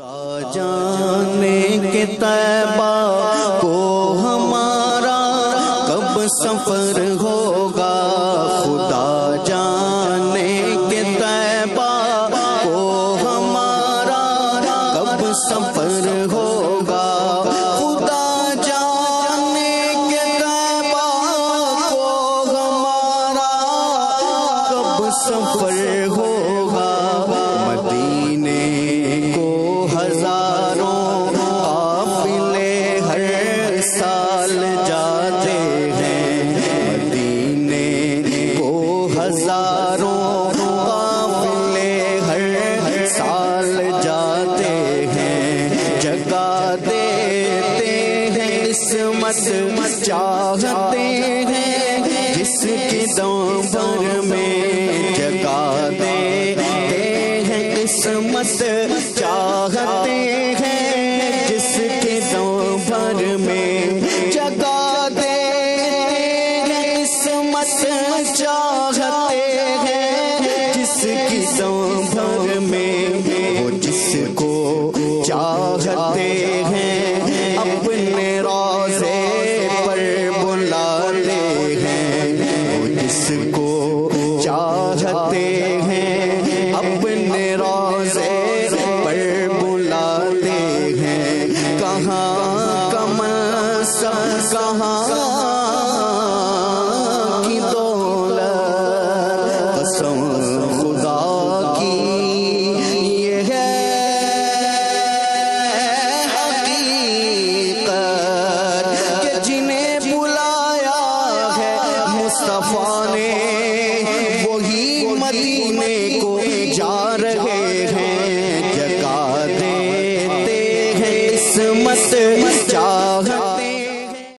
خدا جانے کہ طیبہ کو ہمارا کب سفر ہوگا، خدا جانے کہ طیبہ کو ہمارا کب سفر ہوگا، خدا جانے کہ طیبہ کو ہمارا کب سفر ہوگا۔ مدینے کو ہزاروں قافلے ہر سال جاتے ہیں، مدینے کو ہزاروں قافلے ہر سال جاتے ہیں، جگہ دیتے ہیں قسمت چاہتے ہیں جس کی دم بھر میں، جگہ دیتے ہیں قسمت چاہتے ہیں جس کے دم بھر میں، جگہ دیتے ہیں قسمت چاہتے ہیں جس کی دم بھر میں، وہ جس کو چاہتے ہیں اپنے روضے پر بلاتے ہیں، وہ جس کو چاہتے ہیں اپنے روضے پر بلاتے ہیں، کہاں کمسا کہاں کی دولت، قسم خدا کی یہ ہے حقیقت کہ جنہیں بلایا ہے مصطفیٰ نے وہی مدینے کو جا رہے ہیں، جگہ دیتے ہیں قسمت